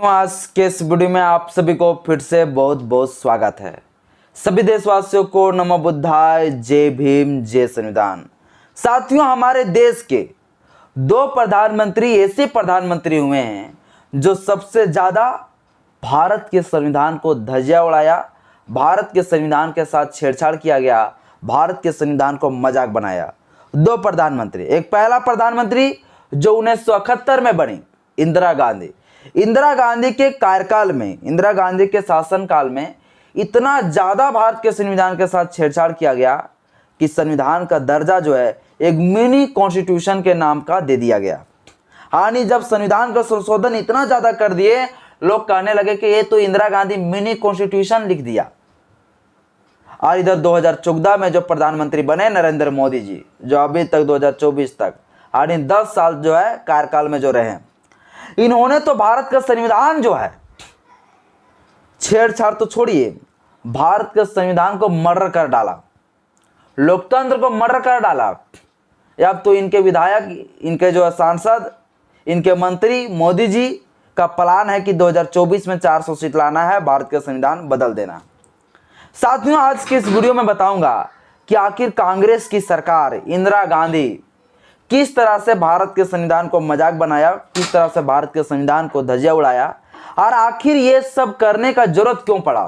आज के इस वीडियो में आप सभी को फिर से बहुत बहुत स्वागत है। सभी देशवासियों को नमो बुद्धाय, जय भीम, जय संविधान। साथियों, हमारे देश के दो प्रधानमंत्री ऐसे प्रधानमंत्री हुए हैं जो सबसे ज्यादा भारत के संविधान को धज्जियां उड़ाया, भारत के संविधान के साथ छेड़छाड़ किया गया, भारत के संविधान को मजाक बनाया। दो प्रधानमंत्री, एक पहला प्रधानमंत्री जो 1971 में बनी, इंदिरा गांधी। इंदिरा गांधी के कार्यकाल में, इंदिरा गांधी के शासनकाल में इतना ज्यादा भारत के संविधान के साथ छेड़छाड़ किया गया कि संविधान का दर्जा जो है एक मिनी कॉन्स्टिट्यूशन के नाम का दे दिया गया। हानि जब संविधान का संशोधन इतना ज्यादा कर दिए, लोग कहने लगे कि ये तो इंदिरा गांधी मिनी कॉन्स्टिट्यूशन लिख दिया। और इधर 2014 में जो प्रधानमंत्री बने नरेंद्र मोदी जी, जो अभी तक 2024 तक यानी 10 साल जो है कार्यकाल में जो रहे, इन्होंने तो भारत का संविधान जो है छेड़छाड़ तो छोड़िए, भारत के संविधान को मर्डर कर डाला, लोकतंत्र को मर्डर कर डाला। अब तो इनके विधायक, इनके जो सांसद, इनके मंत्री, मोदी जी का प्लान है कि 2024 में 400 सीट लाना है, भारत का संविधान बदल देना। साथियों, आज के इस वीडियो में बताऊंगा कि आखिर कांग्रेस की सरकार इंदिरा गांधी किस तरह से भारत के संविधान को मजाक बनाया, किस तरह से भारत के संविधान को धज्जियां उड़ाया, और आखिर ये सब करने का जरूरत क्यों पड़ा।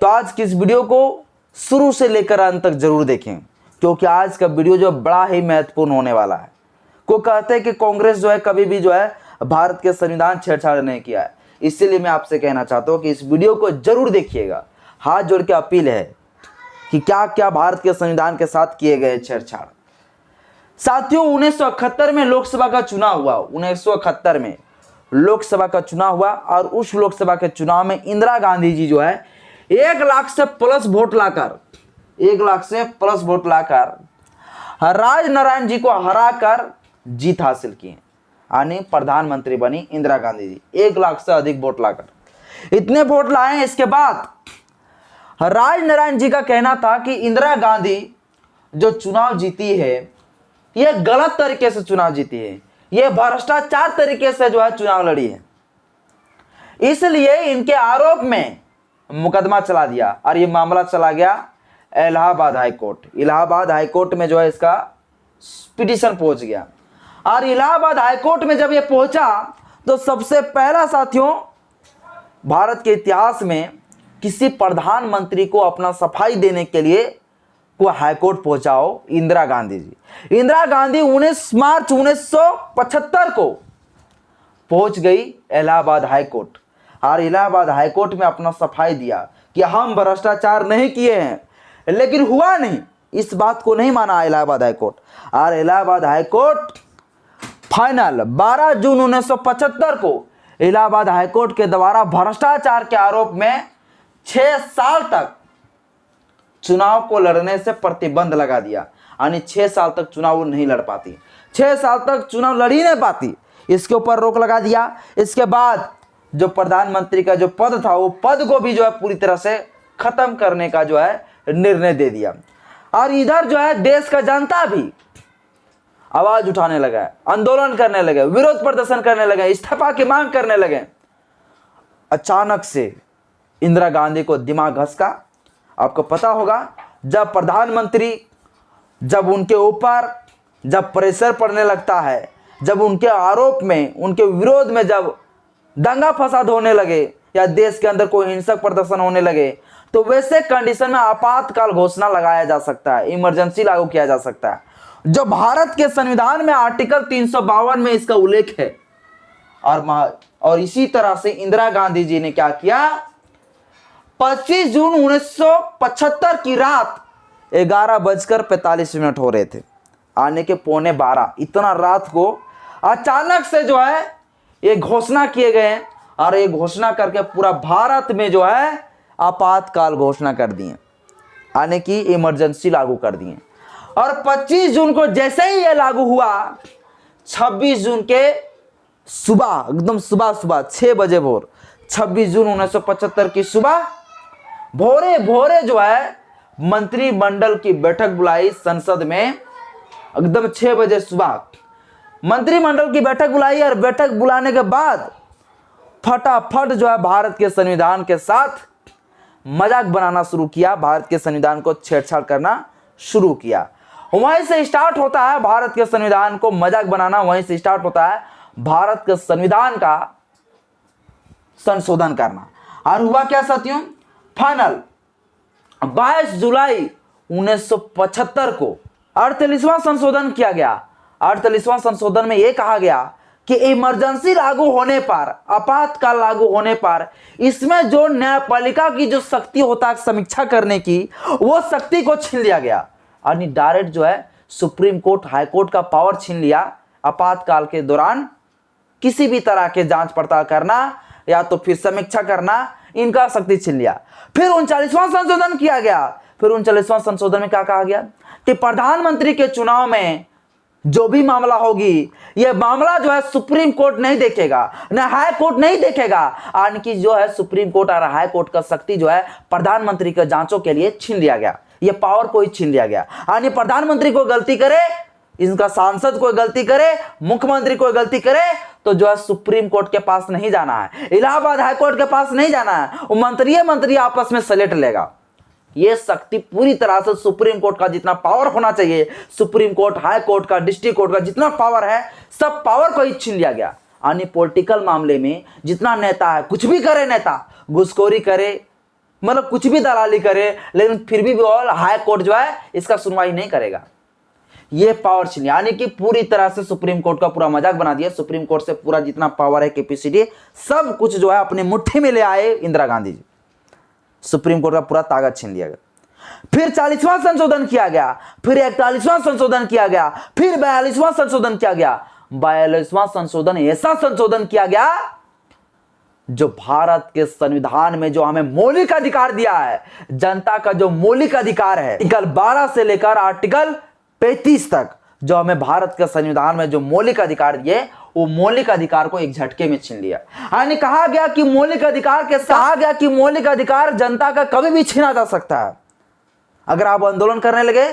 तो आज की इस वीडियो को शुरू से लेकर अंत तक जरूर देखें, क्योंकि आज का वीडियो जो बड़ा ही महत्वपूर्ण होने वाला है। को कहते हैं कि कांग्रेस जो है कभी भी जो है भारत के संविधान छेड़छाड़ नहीं किया है, इसीलिए मैं आपसे कहना चाहता हूं कि इस वीडियो को जरूर देखिएगा। हाथ जोड़ के अपील है कि क्या क्या भारत के संविधान के साथ किए गए छेड़छाड़। साथियों, 1971 में लोकसभा का चुनाव हुआ। 1971 में लोकसभा का चुनाव हुआ और उस लोकसभा के चुनाव में इंदिरा गांधी जी जो है 1 लाख से प्लस वोट लाकर, 1 लाख से प्लस वोट लाकर राजनारायण जी को हराकर जीत हासिल की, यानी प्रधानमंत्री बनी इंदिरा गांधी जी 1 लाख से अधिक वोट लाकर। इतने वोट लाए, इसके बाद राजनारायण जी का कहना था कि इंदिरा गांधी जो चुनाव जीती है ये गलत तरीके से चुनाव जीती है, ये भ्रष्टाचार तरीके से जो है चुनाव लड़ी है, इसलिए इनके आरोप में मुकदमा चला दिया और ये मामला चला गया Allahabad high court. Allahabad high court में जो है इसका पिटीशन पहुंच गया। और इलाहाबाद हाई कोर्ट में जब ये पहुंचा तो सबसे पहला, साथियों, भारत के इतिहास में किसी प्रधानमंत्री को अपना सफाई देने के लिए वो हाईकोर्ट पहुंचाओ इंदिरा गांधी जी। इंदिरा गांधी 19 मार्च 1975 को पहुंच गई इलाहाबाद हाईकोर्ट और इलाहाबाद हाईकोर्ट में अपना सफाई दिया कि हम भ्रष्टाचार नहीं किए हैं, लेकिन हुआ नहीं, इस बात को नहीं माना इलाहाबाद हाईकोर्ट। और इलाहाबाद हाईकोर्ट फाइनल 12 जून 1975 को इलाहाबाद हाईकोर्ट के द्वारा भ्रष्टाचार के आरोप में 6 साल तक चुनाव को लड़ने से प्रतिबंध लगा दिया, यानी 6 साल तक चुनाव नहीं लड़ पाती, 6 साल तक चुनाव लड़ ही नहीं पाती, इसके ऊपर रोक लगा दिया। इसके बाद जो प्रधानमंत्री का जो पद था वो पद को भी जो है पूरी तरह से खत्म करने का जो है निर्णय दे दिया। और इधर जो है देश का जनता भी आवाज उठाने लगा, आंदोलन करने लगे, विरोध प्रदर्शन करने लगे, इस्तीफा की मांग करने लगे। अचानक से इंदिरा गांधी को दिमाग घसका। आपको पता होगा, जब प्रधानमंत्री, जब उनके ऊपर जब प्रेशर पड़ने लगता है, जब उनके आरोप में, उनके विरोध में जब दंगा फसाद होने लगे या देश के अंदर कोई हिंसक प्रदर्शन होने लगे, तो वैसे कंडीशन में आपातकाल घोषणा लगाया जा सकता है, इमरजेंसी लागू किया जा सकता है, जो भारत के संविधान में आर्टिकल 352 में इसका उल्लेख है। और इसी तरह से इंदिरा गांधी जी ने क्या किया, 25 जून 1975 की रात 11:45 हो रहे थे, आने के 11:15, इतना रात को अचानक से जो है ये घोषणा किए गए और ये घोषणा करके पूरा भारत में जो है आपातकाल घोषणा कर दिए, आने की इमरजेंसी लागू कर दिए। और 25 जून को जैसे ही ये लागू हुआ, 26 जून के सुबह, एकदम सुबह 6 बजे भोर, 26 जून 1975 की सुबह भोरे भोरे जो है मंत्रिमंडल की बैठक बुलाई संसद में, एकदम 6 बजे सुबह मंत्रिमंडल की बैठक बुलाई। और बैठक बुलाने के बाद फटाफट जो है भारत के संविधान के साथ मजाक बनाना शुरू किया, भारत के संविधान को छेड़छाड़ करना शुरू किया। वहीं से स्टार्ट होता है भारत के संविधान को मजाक बनाना, वहीं से स्टार्ट होता है भारत के संविधान का संशोधन करना। और हुआ क्या साथियों, फाइनल 22 जुलाई 1975 को 48वां संशोधन किया गया। 48वां संशोधन में यह कहा गया कि इमरजेंसी लागू होने पर, आपातकाल लागू होने पर, इसमें जो न्यायपालिका की जो शक्ति होता है समीक्षा करने की, वो शक्ति को छीन लिया गया। यानी डायरेक्ट जो है सुप्रीम कोर्ट, हाई कोर्ट का पावर छीन लिया। आपातकाल के दौरान किसी भी तरह के जांच पड़ताल करना या तो फिर समीक्षा करना, इनका शक्ति छीन लिया। फिर 39वां संशोधन किया गया। फिर 39वां संशोधन में क्या कहा गया कि प्रधानमंत्री के चुनाव में जो भी मामला होगी, यह मामला जो है सुप्रीम कोर्ट नहीं देखेगा, न हाई कोर्ट नहीं देखेगा। यानी कि जो है सुप्रीम कोर्ट और हाई कोर्ट का शक्ति जो है प्रधानमंत्री के जांचों के लिए छीन लिया गया। यह पावर को ही छीन लिया गया। यानी प्रधानमंत्री को गलती करे, इनका सांसद कोई गलती करे, मुख्यमंत्री कोई गलती करे, तो जो है सुप्रीम कोर्ट के पास नहीं जाना है, इलाहाबाद हाई कोर्ट के पास नहीं जाना है, वो मंत्री आपस में सलेट लेगा। यह शक्ति पूरी तरह से सुप्रीम कोर्ट का जितना पावर होना चाहिए, सुप्रीम कोर्ट, हाई कोर्ट का, डिस्ट्रिक्ट कोर्ट का जितना पावर है, सब पावर को ही छीन लिया गया। यानी पॉलिटिकल मामले में जितना नेता है, कुछ भी करे नेता, घुसखोरी करे, मतलब कुछ भी दलाली करे, लेकिन फिर भी हाई कोर्ट जो है इसका सुनवाई नहीं करेगा। ये पावर छीन, यानी कि पूरी तरह से सुप्रीम कोर्ट का पूरा मजाक बना दिया। सुप्रीम कोर्ट से पूरा जितना पावर है, कैपेसिटी, सब कुछ जो है अपने मुट्ठी में ले आए इंदिरा गांधी जी। सुप्रीम कोर्ट का पूरा ताकत छीन लिया गया। फिर 40वां संशोधन किया गया, फिर 41वां संशोधन किया गया, फिर 42वां संशोधन किया गया। 42वां संशोधन ऐसा संशोधन किया गया जो भारत के संविधान में जो हमें मौलिक अधिकार दिया है, जनता का जो मौलिक अधिकार है, आर्टिकल 12 से लेकर आर्टिकल 35 तक जो हमें भारत के संविधान में जो मौलिक अधिकार दिए, वो मौलिक अधिकार को एक झटके में छीन लिया। यानी कहा गया कि मौलिक अधिकार के कहा गया कि मौलिक अधिकार जनता का कभी भी छीना जा सकता है। अगर आप आंदोलन करने लगे,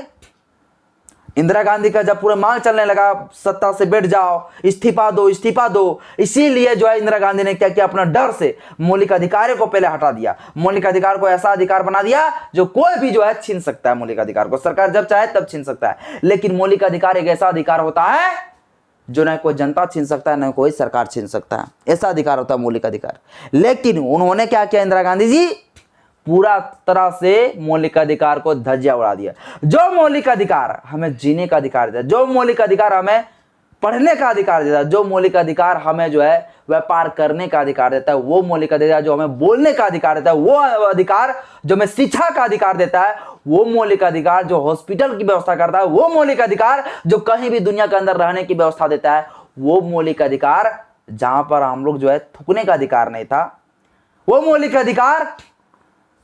इंदिरा गांधी का जब पूरा मांग चलने लगा, सत्ता से बैठ जाओ, इस्तीफा दो, इस्तीफा दो, इसीलिए जो है इंदिरा गांधी ने क्या किया, अपना डर से मौलिक अधिकारों को पहले हटा दिया। मौलिक अधिकार को ऐसा अधिकार बना दिया जो कोई भी जो है छीन सकता है। मौलिक अधिकार को सरकार जब चाहे तब छीन सकता है, लेकिन मौलिक अधिकार एक ऐसा अधिकार होता है जो न कोई जनता छीन सकता है, न कोई सरकार छीन सकता है। ऐसा अधिकार होता है मौलिक अधिकार। लेकिन उन्होंने क्या किया, इंदिरा गांधी जी पूरा तरह से मौलिक अधिकार को धज्जिया उड़ा दिया। जो मौलिक अधिकार हमें जीने का अधिकार देता है, जो मौलिक अधिकार हमें पढ़ने का अधिकार देता है, जो मौलिक अधिकार हमें जो है व्यापार करने का अधिकार देता है, वो मौलिक अधिकार जो हमें बोलने का अधिकार देता है, वो अधिकार जो हमें शिक्षा का अधिकार देता है, वो मौलिक अधिकार जो हॉस्पिटल की व्यवस्था करता है, वो मौलिक अधिकार जो कहीं भी दुनिया के अंदर रहने की व्यवस्था देता है, वो मौलिक अधिकार जहां पर हम लोग जो है थूकने का अधिकार नहीं था, वो मौलिक अधिकार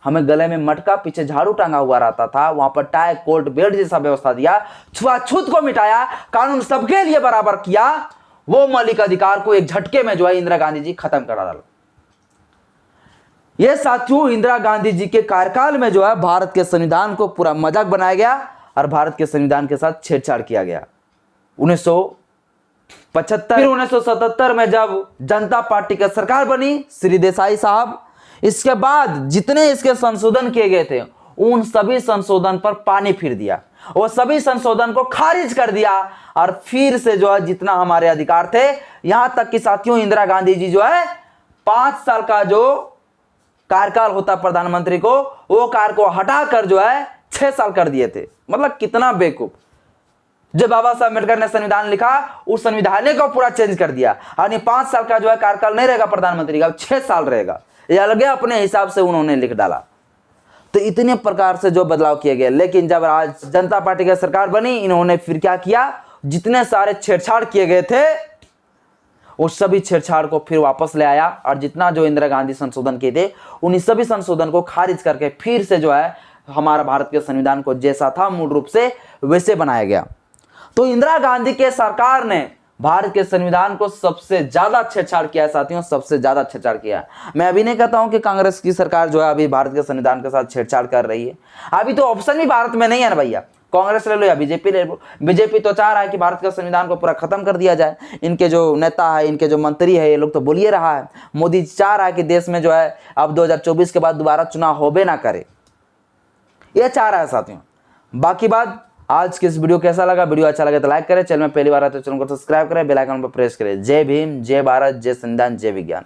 हमें गले में मटका, पीछे झाड़ू टांगा हुआ रहता था, वहां पर टाई, कोट, बेल्ट जैसा व्यवस्था दिया, छुआछूत को मिटाया, कानून सबके लिए बराबर किया। वो मौलिक अधिकार को एक झटके में जो है इंदिरा गांधी जी खत्म करा डाला। ये साथियों इंदिरा गांधी जी के कार्यकाल में जो है भारत के संविधान को पूरा मजाक बनाया गया और भारत के संविधान के साथ छेड़छाड़ किया गया। 1975 फिर 1977 में जब जनता पार्टी की सरकार बनी, श्री देसाई साहब, इसके बाद जितने इसके संशोधन किए गए थे, उन सभी संशोधन पर पानी फिर दिया, वो सभी संशोधन को खारिज कर दिया और फिर से जो है जितना हमारे अधिकार थे, यहां तक कि साथियों इंदिरा गांधी जी जो है 5 साल का जो कार्यकाल होता प्रधानमंत्री को, वो कार्य को हटाकर जो है 6 साल कर दिए थे। मतलब कितना बेवकूफ। जब बाबा साहब अम्बेडकर ने संविधान लिखा, उस संविधान को पूरा चेंज कर दिया। यानी 5 साल का जो है कार्यकाल नहीं रहेगा प्रधानमंत्री का, 6 साल रहेगा। ये अलग अपने हिसाब से उन्होंने लिख डाला। तो इतने प्रकार से जो बदलाव किए गए। लेकिन जब आज जनता पार्टी की सरकार बनी, इन्होंने फिर क्या किया, जितने सारे छेड़छाड़ किए गए थे उस सभी छेड़छाड़ को फिर वापस ले आया और जितना जो इंदिरा गांधी संशोधन किए थे उन सभी संशोधन को खारिज करके फिर से जो है हमारा भारत के संविधान को जैसा था मूल रूप से वैसे बनाया गया। तो इंदिरा गांधी के सरकार ने भारत के संविधान को सबसे ज्यादा छेड़छाड़ किया है साथियों, सबसे ज्यादा छेड़छाड़ किया है। मैं अभी नहीं कहता हूं कि कांग्रेस की सरकार जो है अभी भारत के संविधान के साथ छेड़छाड़ कर रही है। अभी तो ऑप्शन भी भारत में नहीं है ना भैया, कांग्रेस ले लो या बीजेपी ले लो। बीजेपी तो चाह रहा है कि भारत का संविधान को पूरा खत्म कर दिया जाए। इनके जो नेता है, इनके जो मंत्री है, ये लोग तो बोल ही रहा है। मोदी चाह रहा है कि देश में जो है अब 2024 के बाद दोबारा चुनाव होबे ना करे, ये चाह रहा है साथियों। बाकी बात, आज के इस वीडियो कैसा लगा? वीडियो अच्छा लगे तो लाइक करें, चैनल में पहली बार आए तो चैनल को सब्सक्राइब करें, बेल आइकन पर प्रेस करें। जय भीम, जय भारत, जय संविधान, जय विज्ञान।